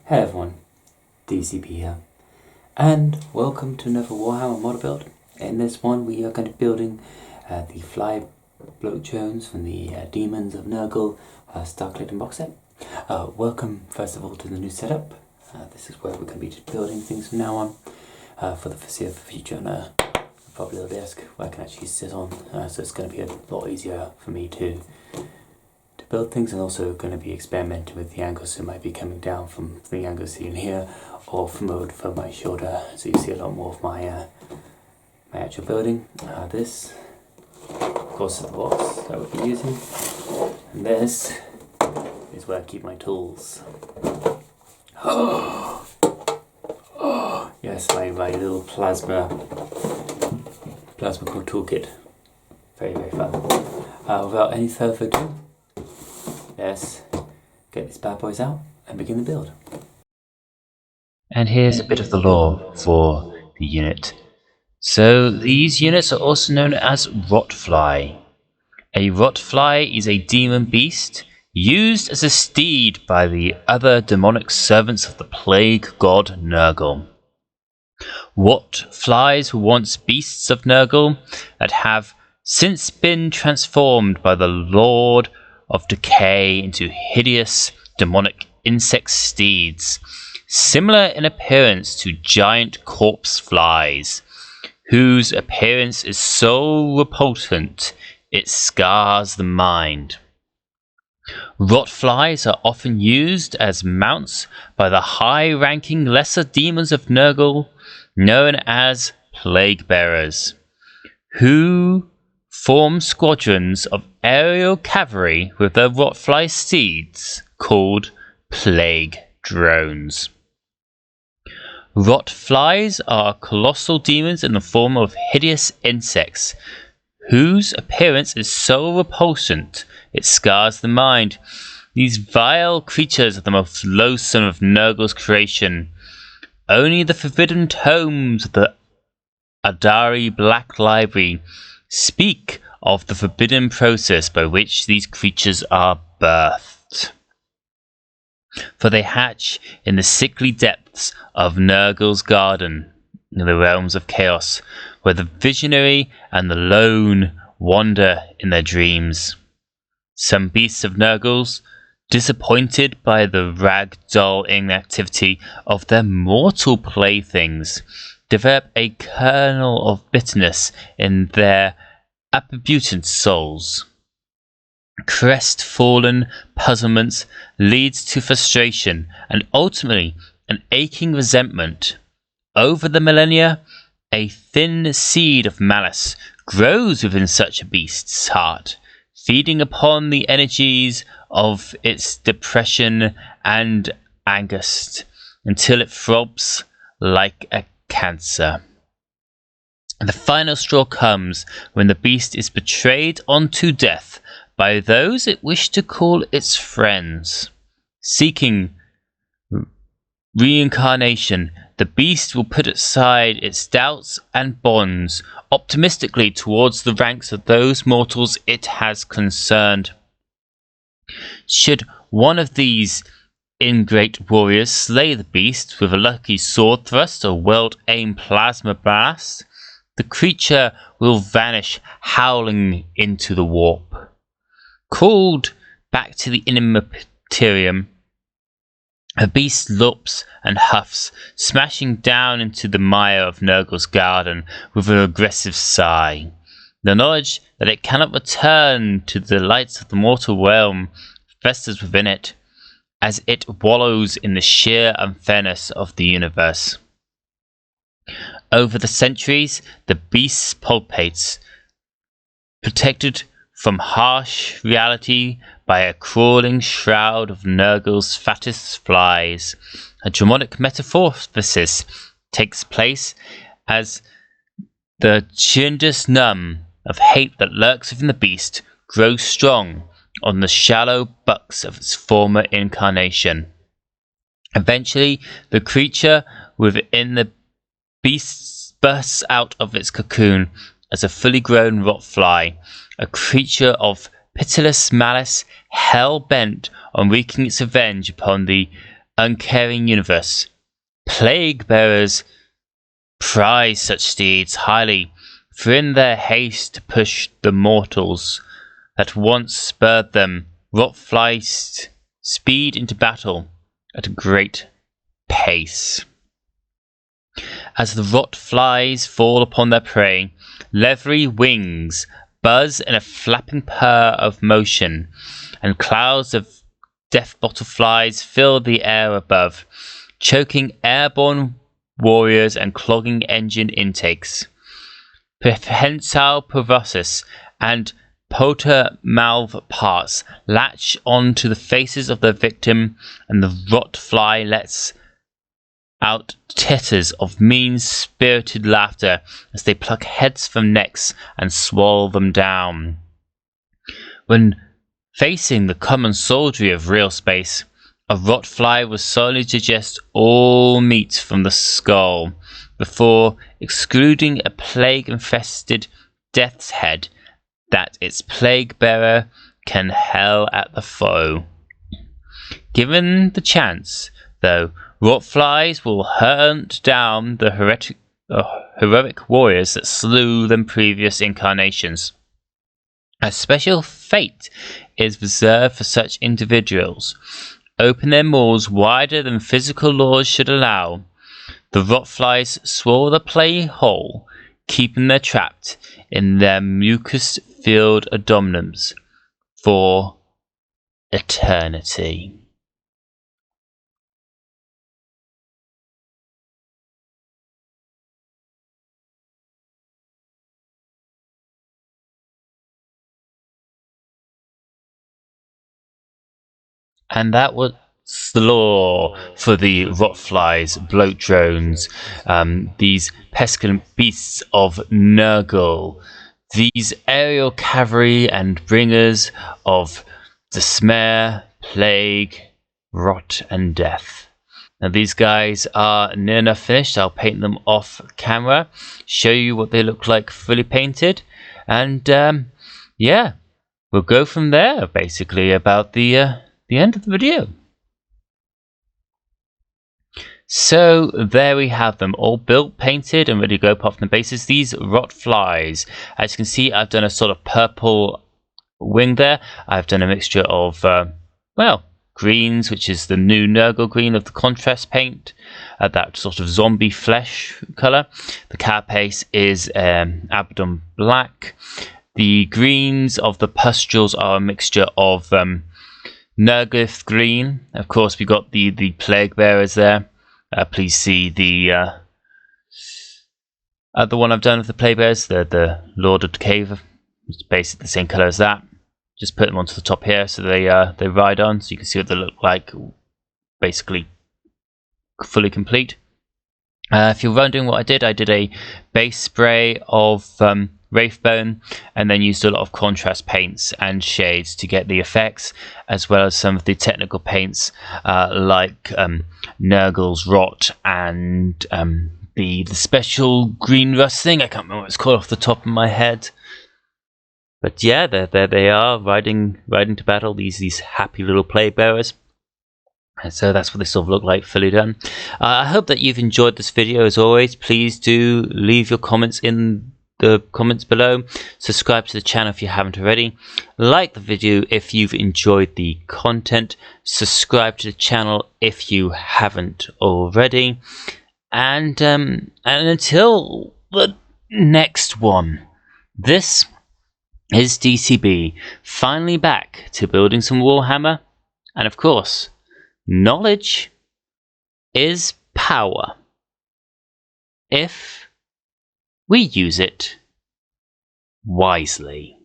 Hey everyone, DCP here, and welcome to another Warhammer model build. In this one we are going to be building the Plague Drones from the Daemons of Nurgle Star Collecting box set. Welcome first of all to the new setup. This is where we're going to be just building things from now on for the foreseeable future on a proper little desk where I can actually sit on, so it's going to be a lot easier for me to build things, and also going to be experimenting with the angles, so it might be coming down from the angles seen here or from over my shoulder, so you see a lot more of my my actual building. This of course is the box that we'll be using, and this is where I keep my tools. Yes, my little plasma core toolkit. Very fun. Without any further ado, let's get these bad boys out and begin the build. And here's a bit of the lore for the unit. So these units are also known as Rotfly. A Rotfly is a demon beast used as a steed by the other demonic servants of the plague god Nurgle. Rotflies were once beasts of Nurgle that have since been transformed by the Lord of Decay into hideous demonic insect steeds, similar in appearance to giant corpse flies, whose appearance is so repulsant it scars the mind. Rotflies are often used as mounts by the high-ranking lesser demons of Nurgle, known as Plague Bearers, who form squadrons of aerial cavalry with their Rotfly steeds called Plague Drones. Rotflies are colossal demons in the form of hideous insects, whose appearance is so repulsant it scars the mind. These vile creatures are the most loathsome of Nurgle's creation. Only the forbidden tomes of the Adari Black Library speak of the forbidden process by which these creatures are birthed. For they hatch in the sickly depths of Nurgle's garden, in the realms of chaos, where the visionary and the lone wander in their dreams. Some beasts of Nurgle's, disappointed by the rag-doll inactivity of their mortal playthings, develop a kernel of bitterness in their abjutant souls. Crestfallen puzzlement leads to frustration and ultimately an aching resentment. Over the millennia, a thin seed of malice grows within such a beast's heart, feeding upon the energies of its depression and angst until it throbs like a cancer. The final straw comes when the beast is betrayed unto death by those it wished to call its friends. Seeking reincarnation, the beast will put aside its doubts and bonds optimistically towards the ranks of those mortals it has concerned. Should one of these ingrate warriors slay the beast with a lucky sword thrust or well-aimed plasma blast, the creature will vanish howling into the warp. Called back to the Immaterium, the beast lops and huffs, smashing down into the mire of Nurgle's garden with an aggressive sigh. The knowledge that it cannot return to the lights of the mortal realm festers within it, as it wallows in the sheer unfairness of the universe. Over the centuries, the beast palpates, protected from harsh reality by a crawling shroud of Nurgle's fattest flies. A dramatic metamorphosis takes place as the Chindus numb of hate that lurks within the beast grows strong on the shallow bucks of its former incarnation. Eventually, the creature within the beast bursts out of its cocoon as a fully grown Rotfly, a creature of pitiless malice, hell-bent on wreaking its revenge upon the uncaring universe. Plague bearers prize such deeds highly, for in their haste to push the mortals that once spurred them, rot flies speed into battle at a great pace. As the rot flies fall upon their prey, leathery wings buzz in a flapping purr of motion, and clouds of death bottle flies fill the air above, choking airborne warriors and clogging engine intakes. Prehensile proboscis and poter malve parts latch onto the faces of their victim, and the rot fly lets out titters of mean-spirited laughter as they pluck heads from necks and swallow them down. When facing the common soldiery of real space, a rot fly will slowly digest all meat from the skull before excluding a plague-infested death's head that its plague bearer can hurl at the foe. Given the chance, though, rot flies will hunt down the heroic warriors that slew them previous incarnations. A special fate is reserved for such individuals. Open their maws wider than physical laws should allow. The rot flies swallow the play whole, keeping them trapped in their mucus-filled abdomenums for eternity. And that was the lore for the rotflies, bloat drones, these pestilent beasts of Nurgle, these aerial cavalry and bringers of despair, plague, rot, and death. Now these guys are near enough finished. I'll paint them off camera, show you what they look like fully painted, and yeah, we'll go from there. Basically, about the end of the video. So there we have them, all built, painted, and ready to go apart from the bases. These rot flies, as you can see, I've done a sort of purple wing there. I've done a mixture of, well, greens, which is the new Nurgle green of the contrast paint, that sort of zombie flesh colour. The carapace is Abaddon black. The greens of the pustules are a mixture of Nurgle green. Of course, we got the plague bearers there. Please see the other one I've done with the plague bearers, the Lord of the Cave. It's basically the same colour as that. Just put them onto the top here so they ride on, so you can see what they look like. Basically, fully complete. If you're wondering what I did a base spray of Wraithbone, and then used a lot of contrast paints and shades to get the effects, as well as some of the technical paints like Nurgle's Rot and the special green rust thing. I can't remember what it's called off the top of my head. But yeah, there they are, riding to battle, these happy little plague bearers. And so that's what they sort of look like, fully done. I hope that you've enjoyed this video. As always, please do leave your comments in the comments below. Subscribe to the channel if you haven't already. Like the video if you've enjoyed the content. Subscribe to the channel if you haven't already. And until the next one, this is DCB, finally back to building some Warhammer. And of course, knowledge is power if we use it wisely.